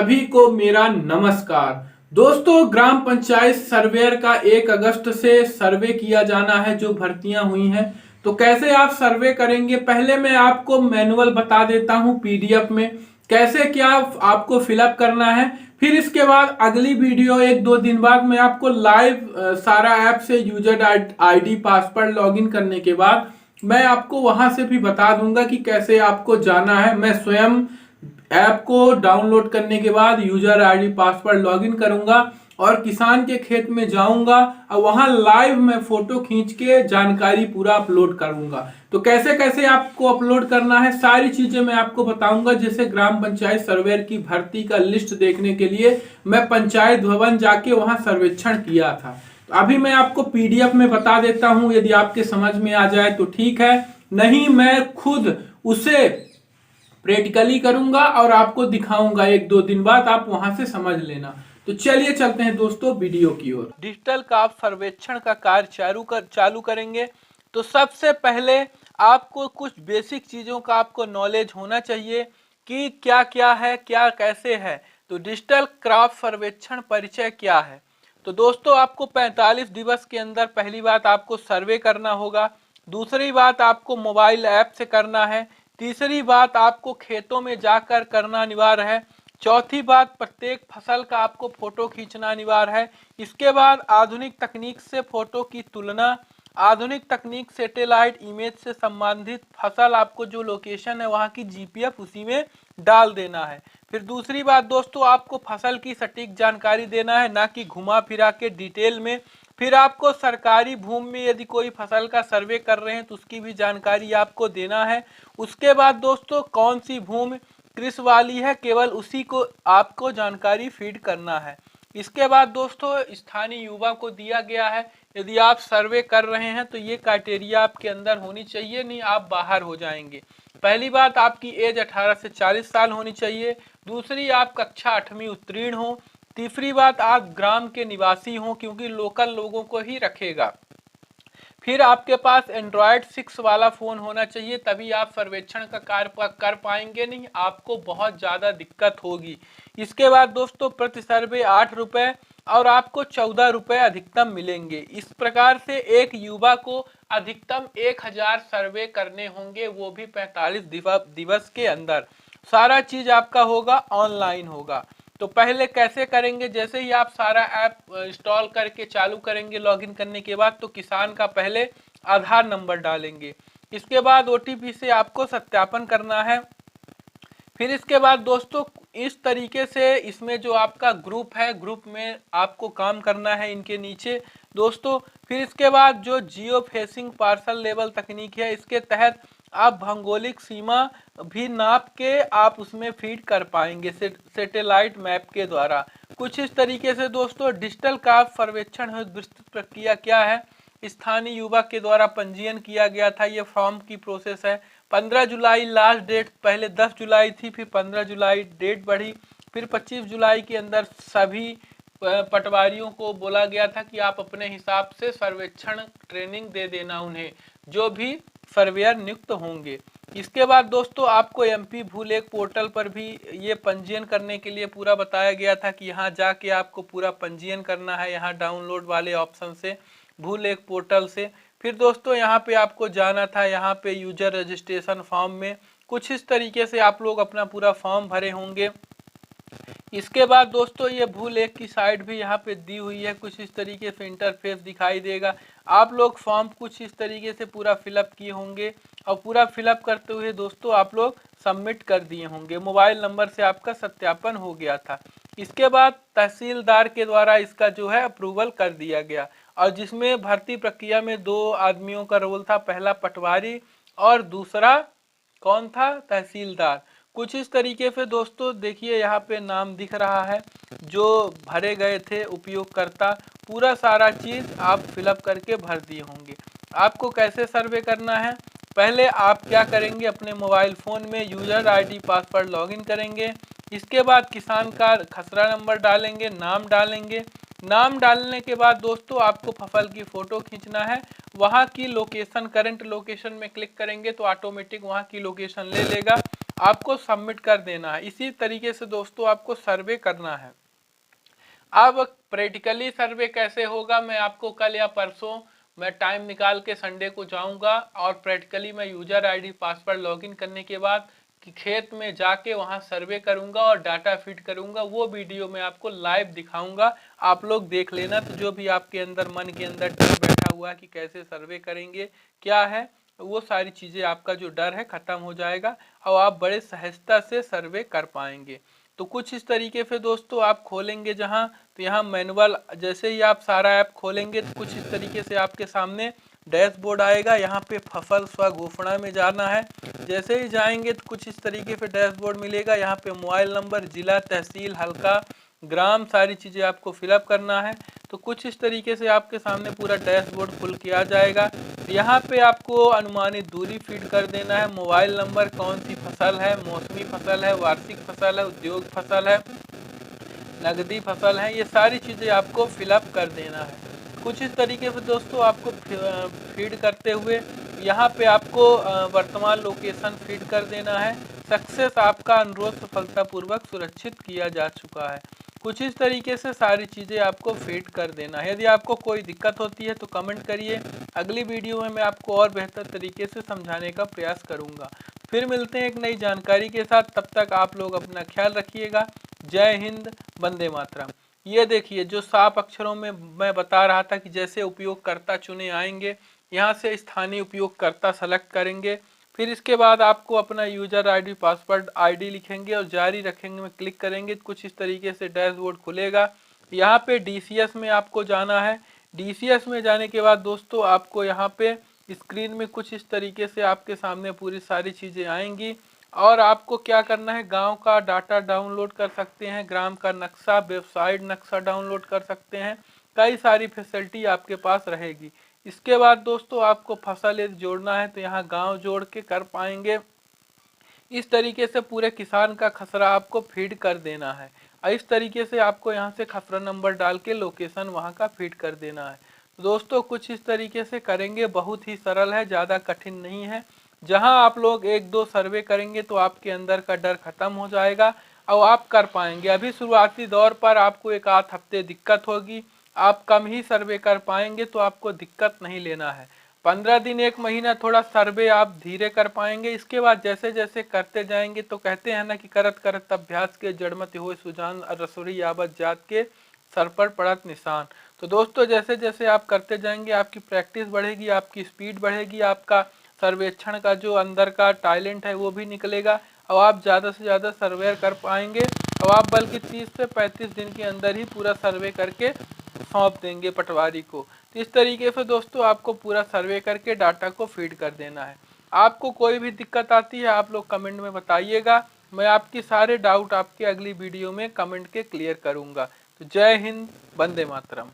सभी को मेरा नमस्कार। दोस्तों, ग्राम पंचायत सर्वेयर का 1 अगस्त से सर्वे किया जाना है जो भर्तियां हुई हैं। तो कैसे आप सर्वे करेंगे, पहले मैं आपको मैनुअल बता देता हूं पीडीएफ में कैसे क्या आपको फिलअप करना है। फिर इसके बाद अगली वीडियो 1-2 दिन बाद मैं आपको लाइव सारा ऐप से यूजर आईडी पासवर्ड लॉगिन करने के बाद मैं आपको वहां से भी बता दूंगा कि कैसे आपको जाना है। मैं स्वयं ऐप को डाउनलोड करने के बाद यूजर आईडी पासवर्ड लॉगिन करूंगा और किसान के खेत में जाऊंगा और वहां लाइव मैं फोटो खींच के जानकारी पूरा अपलोड करूंगा। तो कैसे कैसे आपको अपलोड करना है सारी चीजें मैं आपको बताऊंगा। जैसे ग्राम पंचायत सर्वेयर की भर्ती का लिस्ट देखने के लिए मैं पंचायत भवन जाके वहां सर्वेक्षण किया था। तो अभी मैं आपको पीडीएफ में बता देता हूं, यदि आपके समझ में आ जाए तो ठीक है, नहीं मैं खुद उसे प्रैक्टिकली करूंगा और आपको दिखाऊंगा। 1-2 दिन बाद आप वहां से समझ लेना। तो चलिए चलते हैं दोस्तों वीडियो की ओर। डिजिटल का आप सर्वेक्षण का कार्य चालू करेंगे तो सबसे पहले आपको कुछ बेसिक चीजों का आपको नॉलेज होना चाहिए कि क्या क्या है, क्या कैसे है। तो डिजिटल क्रॉप सर्वेक्षण परिचय क्या है। तो दोस्तों, आपको 45 दिवस के अंदर पहली बात आपको सर्वे करना होगा। दूसरी बात आपको मोबाइल ऐप से करना है। तीसरी बात आपको खेतों में जाकर करना अनिवार्य है। चौथी बात प्रत्येक फसल का आपको फोटो खींचना अनिवार्य है। इसके बाद आधुनिक तकनीक से फोटो की तुलना, आधुनिक तकनीक सैटेलाइट इमेज से संबंधित फसल आपको जो लोकेशन है वहां की जीपीएफ उसी में डाल देना है। फिर दूसरी बात दोस्तों, आपको फसल की सटीक जानकारी देना है, ना कि घुमा फिरा के डिटेल में। फिर आपको सरकारी भूमि में यदि कोई फसल का सर्वे कर रहे हैं तो उसकी भी जानकारी आपको देना है। उसके बाद दोस्तों, कौन सी भूमि कृषि वाली है केवल उसी को आपको जानकारी फीड करना है। इसके बाद दोस्तों, स्थानीय युवा को दिया गया है। यदि आप सर्वे कर रहे हैं तो ये क्राइटेरिया आपके अंदर होनी चाहिए, नहीं आप बाहर हो जाएंगे। पहली बात, आपकी एज 18 से 40 साल होनी चाहिए। दूसरी, आप कक्षा 8वीं उत्तीर्ण हो। तीसरी बात, आप ग्राम के निवासी हो क्योंकि लोकल लोगों को ही रखेगा। फिर आपके पास एंड्रॉयड 6 वाला फोन होना चाहिए, तभी आप सर्वेक्षण का कार्य कर पाएंगे, नहीं आपको बहुत ज़्यादा दिक्कत होगी। इसके बाद दोस्तों, प्रति सर्वे 8 रुपये और आपको 14 रुपये अधिकतम मिलेंगे। इस प्रकार से एक युवा को अधिकतम 1000 सर्वे करने होंगे, वो भी 45 दिवस के अंदर। सारा चीज़ आपका होगा, ऑनलाइन होगा। तो पहले कैसे करेंगे, जैसे ही आप सारा ऐप इंस्टॉल करके चालू करेंगे लॉगिन करने के बाद, तो किसान का पहले आधार नंबर डालेंगे। इसके बाद ओटीपी से आपको सत्यापन करना है। फिर इसके बाद दोस्तों, इस तरीके से इसमें जो आपका ग्रुप है, ग्रुप में आपको काम करना है इनके नीचे दोस्तों। फिर इसके बाद जो जियो फेंसिंग पार्सल लेवल तकनीक है, इसके तहत आप भौगोलिक सीमा भी नाप के आप उसमें फीड कर पाएंगे सैटेलाइट मैप के द्वारा। कुछ इस तरीके से दोस्तों डिजिटल क्रॉप सर्वेक्षण विस्तृत प्रक्रिया क्या है। स्थानीय युवा के द्वारा पंजीयन किया गया था, ये फॉर्म की प्रोसेस है। 15 जुलाई लास्ट डेट, पहले 10 जुलाई थी, फिर 15 जुलाई डेट बढ़ी, फिर 25 जुलाई के अंदर सभी पटवारियों को बोला गया था कि आप अपने हिसाब से सर्वेक्षण ट्रेनिंग दे देना उन्हें, जो भी सर्वेयर नियुक्त होंगे। इसके बाद दोस्तों, आपको एमपी भूलेख पोर्टल पर भी ये पंजीयन करने के लिए पूरा बताया गया था कि यहाँ जाके आपको पूरा पंजीयन करना है, यहाँ डाउनलोड वाले ऑप्शन से, भूलेख पोर्टल से। फिर दोस्तों, यहाँ पे आपको जाना था, यहाँ पे यूजर रजिस्ट्रेशन फॉर्म में कुछ इस तरीके से आप लोग अपना पूरा फॉर्म भरे होंगे। इसके बाद दोस्तों, ये भूलेख की साइट भी यहाँ पे दी हुई है, कुछ इस तरीके से इंटरफेस दिखाई देगा। आप लोग फॉर्म कुछ इस तरीके से पूरा फिलअप किए होंगे और पूरा फिलअप करते हुए दोस्तों आप लोग सबमिट कर दिए होंगे। मोबाइल नंबर से आपका सत्यापन हो गया था। इसके बाद तहसीलदार के द्वारा इसका जो है अप्रूवल कर दिया गया, और जिसमें भर्ती प्रक्रिया में 2 आदमियों का रोल था, पहला पटवारी और दूसरा कौन था, तहसीलदार। कुछ इस तरीके से दोस्तों देखिए, यहाँ पे नाम दिख रहा है जो भरे गए थे उपयोगकर्ता, पूरा सारा चीज़ आप फिलअप करके भर दिए होंगे। आपको कैसे सर्वे करना है, पहले आप क्या करेंगे, अपने मोबाइल फ़ोन में यूज़र आईडी पासवर्ड लॉगिन करेंगे। इसके बाद किसान का खसरा नंबर डालेंगे, नाम डालेंगे। नाम डालने के बाद दोस्तों आपको फसल की फ़ोटो खींचना है, वहाँ की लोकेशन, करंट लोकेशन में क्लिक करेंगे तो ऑटोमेटिक वहाँ की लोकेशन ले लेगा, आपको सबमिट कर देना है। इसी तरीके से दोस्तों आपको सर्वे करना है। अब प्रैक्टिकली सर्वे कैसे होगा, मैं आपको कल या परसों मैं टाइम निकाल के संडे को जाऊंगा और प्रैक्टिकली मैं यूजर आईडी पासवर्ड लॉगिन करने के बाद कि खेत में जाके वहां सर्वे करूंगा और डाटा फीड करूंगा। वो वीडियो मैं आपको लाइव दिखाऊंगा, आप लोग देख लेना। तो जो भी आपके अंदर मन के अंदर डर बैठा हुआ है कि कैसे सर्वे करेंगे क्या है, वो सारी चीज़ें आपका जो डर है ख़त्म हो जाएगा और आप बड़े सहजता से सर्वे कर पाएंगे। तो कुछ इस तरीके से दोस्तों आप खोलेंगे जहां, तो यहाँ मैनुअल, जैसे ही आप सारा ऐप खोलेंगे तो कुछ इस तरीके से आपके सामने डैशबोर्ड आएगा। यहाँ पे फसल स्वघोषणा में जाना है। जैसे ही जाएंगे तो कुछ इस तरीके से डैशबोर्ड मिलेगा। यहाँ पे मोबाइल नंबर, जिला, तहसील, हल्का, ग्राम, सारी चीज़ें आपको फिलअप करना है। तो कुछ इस तरीके से आपके सामने पूरा डैशबोर्ड खुल के आ जाएगा। यहाँ पे आपको अनुमानित दूरी फीड कर देना है, मोबाइल नंबर, कौन सी फसल है, मौसमी फसल है, वार्षिक फसल है, उद्योग फसल है, नगदी फसल है, ये सारी चीज़ें आपको फिलअप कर देना है। कुछ इस तरीके से दोस्तों आपको फीड करते हुए यहाँ पे आपको वर्तमान लोकेशन फीड कर देना है। सक्सेस, आपका अनुरोध सफलतापूर्वक सुरक्षित किया जा चुका है। कुछ इस तरीके से सारी चीज़ें आपको फीड कर देना है। यदि आपको कोई दिक्कत होती है तो कमेंट करिए, अगली वीडियो में मैं आपको और बेहतर तरीके से समझाने का प्रयास करूँगा। फिर मिलते हैं एक नई जानकारी के साथ, तब तक आप लोग अपना ख्याल रखिएगा। जय हिंद, वंदे मातरम। ये देखिए जो साफ अक्षरों में मैं बता रहा था कि जैसे उपयोगकर्ता चुने आएंगे, यहाँ से स्थानीय उपयोगकर्ता सेलेक्ट करेंगे, फिर इसके बाद आपको अपना यूजर आईडी पासवर्ड आईडी लिखेंगे और जारी रखेंगे में क्लिक करेंगे तो कुछ इस तरीके से डैशबोर्ड खुलेगा। यहाँ पे डीसीएस में आपको जाना है। डीसीएस में जाने के बाद दोस्तों आपको यहाँ पे स्क्रीन में कुछ इस तरीके से आपके सामने पूरी सारी चीज़ें आएंगी और आपको क्या करना है, गांव का डाटा डाउनलोड कर सकते हैं, ग्राम का नक्शा, वेबसाइट नक्शा डाउनलोड कर सकते हैं, कई सारी फैसिलिटी आपके पास रहेगी। इसके बाद दोस्तों आपको फसल यदि जोड़ना है तो यहाँ गांव जोड़ के कर पाएंगे। इस तरीके से पूरे किसान का खसरा आपको फीड कर देना है और इस तरीके से आपको यहाँ से खसरा नंबर डाल के लोकेशन वहाँ का फीड कर देना है। दोस्तों कुछ इस तरीके से करेंगे, बहुत ही सरल है, ज़्यादा कठिन नहीं है। जहां आप लोग एक दो सर्वे करेंगे तो आपके अंदर का डर खत्म हो जाएगा और आप कर पाएंगे। अभी शुरुआती दौर पर आपको एक आध हफ्ते दिक्कत होगी, आप कम ही सर्वे कर पाएंगे, तो आपको दिक्कत नहीं लेना है। 15 दिन, 1 महीना थोड़ा सर्वे आप धीरे कर पाएंगे। इसके बाद जैसे जैसे करते जाएंगे, तो कहते हैं ना कि करत करत अभ्यास के जड़मति हो सुजान, रसोई आवत जात के सर पर पड़त निशान। तो दोस्तों जैसे जैसे आप करते जाएंगे आपकी प्रैक्टिस बढ़ेगी, आपकी स्पीड बढ़ेगी, आपका सर्वेक्षण का जो अंदर का टैलेंट है वो भी निकलेगा और आप ज़्यादा से ज़्यादा सर्वे कर पाएंगे और आप बल्कि 30 से 35 दिन के अंदर ही पूरा सर्वे करके सौंप देंगे पटवारी को। तो इस तरीके से दोस्तों आपको पूरा सर्वे करके डाटा को फीड कर देना है। आपको कोई भी दिक्कत आती है आप लोग कमेंट में बताइएगा, मैं आपकी सारे डाउट आपके अगली वीडियो में कमेंट के क्लियर करूँगा। तो जय हिंद, वंदे मातरम।